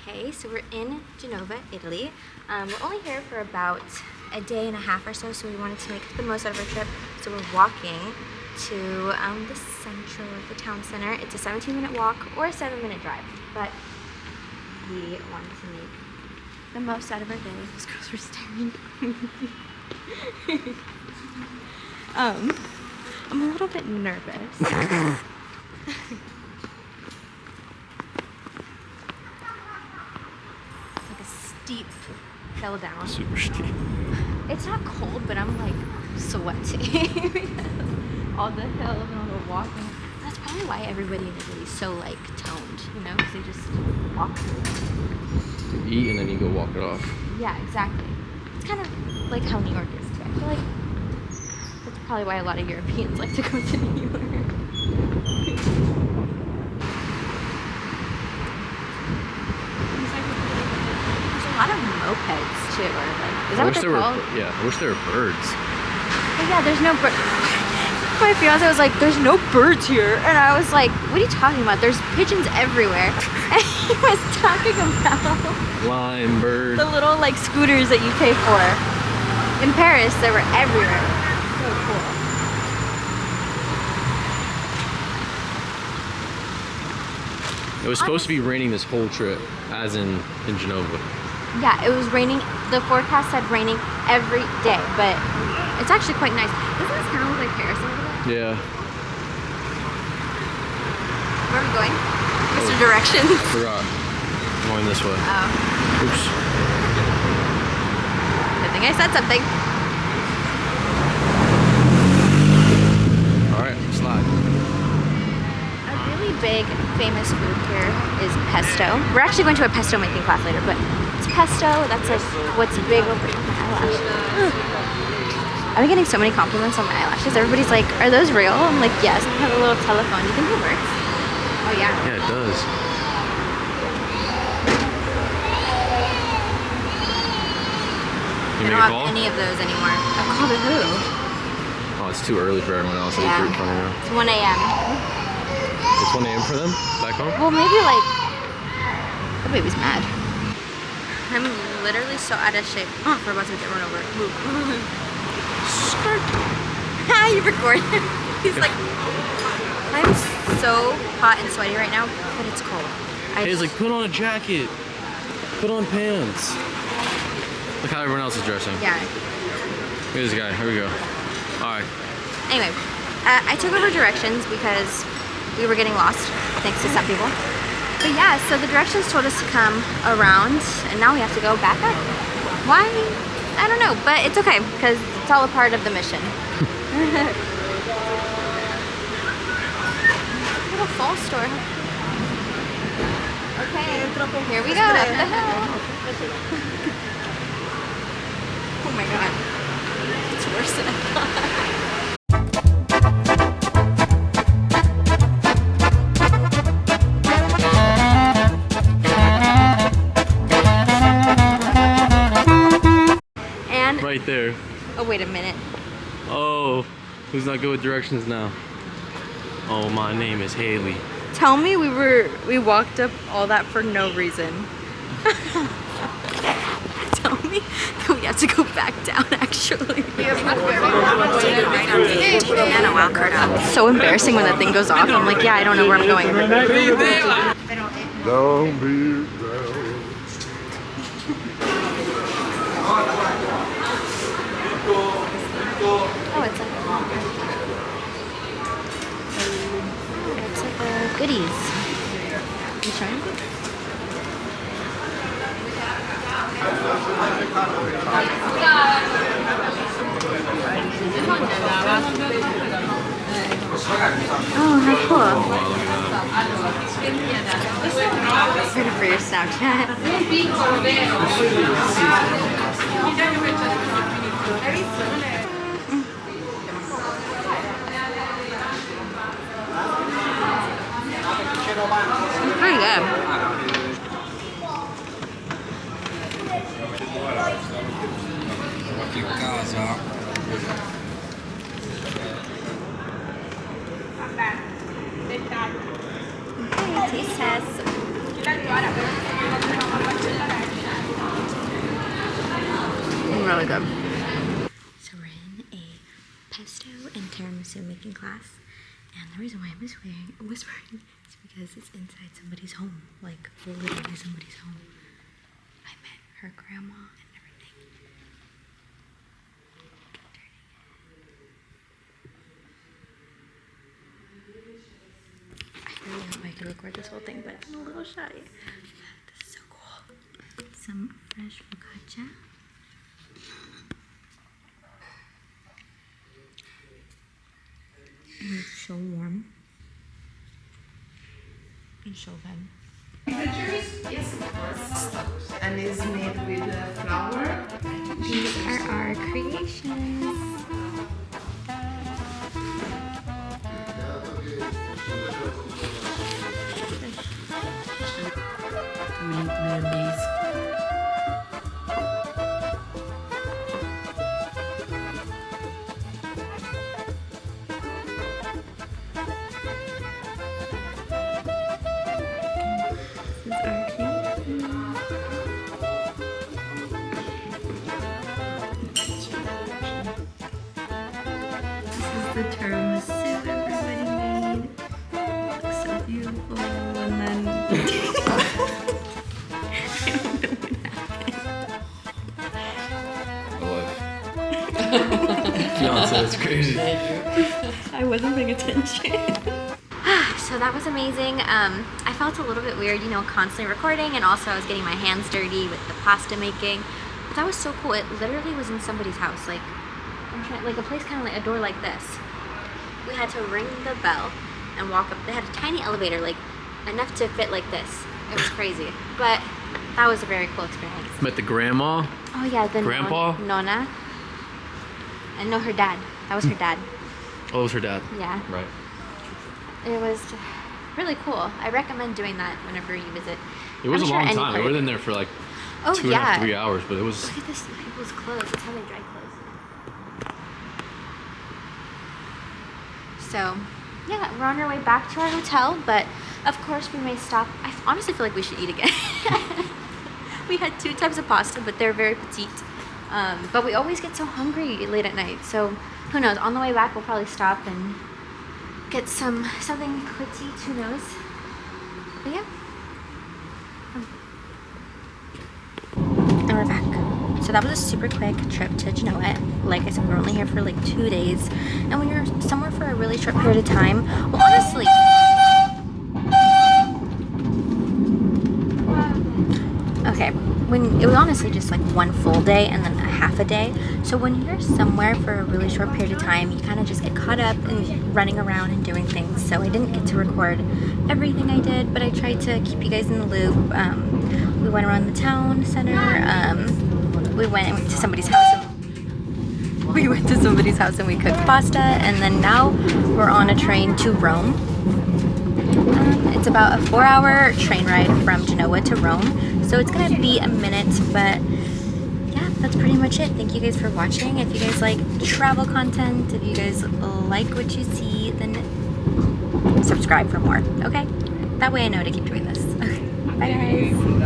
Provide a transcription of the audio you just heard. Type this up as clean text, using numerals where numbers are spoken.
Okay, so we're in Genova, Italy. We're only here for about a day and a half or so, so we wanted to make the most out of our trip. So we're walking to the central, the town center. It's a 17-minute walk or a 7-minute drive, but we wanted to make the most out of our day. Those girls were staring at me. I'm a little bit nervous. Steep hill down. Super steep. It's not cold, but I'm like sweaty. All the hills and all the walking. That's probably why everybody in Italy is so like toned, you know, because they just walk through. You eat and then you go walk it off. Yeah, exactly. It's kind of like how New York is too. I feel like that's probably why a lot of Europeans like to go to New York. A lot of mopeds too, or like, is that what they're called? Yeah, I wish there were birds. But yeah, there's no birds. My fiance was like, there's no birds here. And I was like, what are you talking about? There's pigeons everywhere. And he was talking about Lime bird. the little like scooters that you pay for. In Paris, they were everywhere. So cool. It was supposed to be raining this whole trip, as in Genova. Yeah, it was raining. The forecast said raining every day, but it's actually quite nice. Doesn't this kind of look like Paris a little bit? Yeah. Where are we going? Mr. Directions. Forgot. I'm going this way. Oh. Oops. Good thing I said something. Alright, slide. A really big, famous food here is pesto. We're actually going to a pesto making class later, but it's pesto. That's like what's big over my eyelashes. I've been getting so many compliments on my eyelashes. Everybody's like, are those real? I'm like, yes. I have a little telephone. You think it works? Oh yeah. Yeah, it does. I don't have any of those anymore. I called it who? Oh, it's too early for everyone else. Yeah. It's 1 a.m. It's 1 a.m. for them back home? Well, maybe like, the baby's mad. I'm literally so out of shape. Oh, we're about to get run over. Move. Skirt. Ah, you recorded. He's like, I'm so hot and sweaty right now, but it's cold. He's like, put on a jacket. Put on pants. Look how everyone else is dressing. Yeah. Look at this guy. Here we go. Alright. Anyway, I took over directions because we were getting lost, thanks to some people. But yeah, so the directions told us to come around, and now we have to go back up. Why? I don't know, but it's okay, because it's all a part of the mission. Little fall store. Okay, here we go. What the hell? Oh my god. It's worse than I thought. Right there. Oh, wait a minute. Oh, who's not good with directions now? Oh, my name is Haley. Tell me we walked up all that for no reason. Tell me that we have to go back down, actually. It's so embarrassing when that thing goes off. I'm like, yeah, I don't know where I'm going. Don't be proud. Oh, it's like goodies. You trying? Oh, how cool. Ready for your Snapchat. It's pretty good. Okay, taste test. good. So we're in a pesto and tiramisu making class, and the reason why I'm whispering is because it's inside somebody's home, like literally somebody's home. I met her grandma and everything. I really hope I can record this whole thing, but I'm a little shy. This is so cool. Some fresh focaccia. And it's so warm. It's so good. Yes, of course. And it's made with flour. These are our creations. The tiramisu everybody made. Looks so beautiful. And then I don't know what happened. Fiance, it's crazy. I wasn't paying attention. So that was amazing. I felt a little bit weird, you know, constantly recording, and also I was getting my hands dirty with the pasta making. But that was so cool. It literally was in somebody's house. Like, like a place kind of like a door like this. We had to ring the bell and walk up. They had a tiny elevator, like enough to fit like this. It was crazy, but that was a very cool experience. Met the grandma. Oh yeah, the Grandpa? Nona. And no, her dad. That was her dad. Oh, it was her dad. Yeah. Right. It was really cool. I recommend doing that whenever you visit. It was I'm a sure long any time. We part- were in there for like Oh 2.5, yeah. 3 hours, but it was. Look at this people's clothes. It's how they dry clothes. So, yeah, we're on our way back to our hotel, but of course we may stop. I honestly feel like we should eat again. We had 2 types of pasta, but they're very petite. But we always get so hungry late at night, so who knows? On the way back, we'll probably stop and get something quick to eat. Who knows? But yeah. And we're back. So that was a super quick trip to Genoa. Like I said, we were only here for like 2 days. And when you're somewhere for a really short period of time, well, honestly, okay, it was honestly just like 1 full day and then a half a day. So when you're somewhere for a really short period of time, you kind of just get caught up in running around and doing things. So I didn't get to record everything I did, but I tried to keep you guys in the loop. We went around the town center. We went to somebody's house. We went to somebody's house and we cooked pasta, and then now we're on a train to Rome. It's about a 4-hour train ride from Genoa to Rome, so it's gonna be a minute, but yeah, that's pretty much it. Thank you guys for watching. If you guys like travel content, if you guys like what you see, then subscribe for more, okay? That way I know to keep doing this. Okay, bye guys.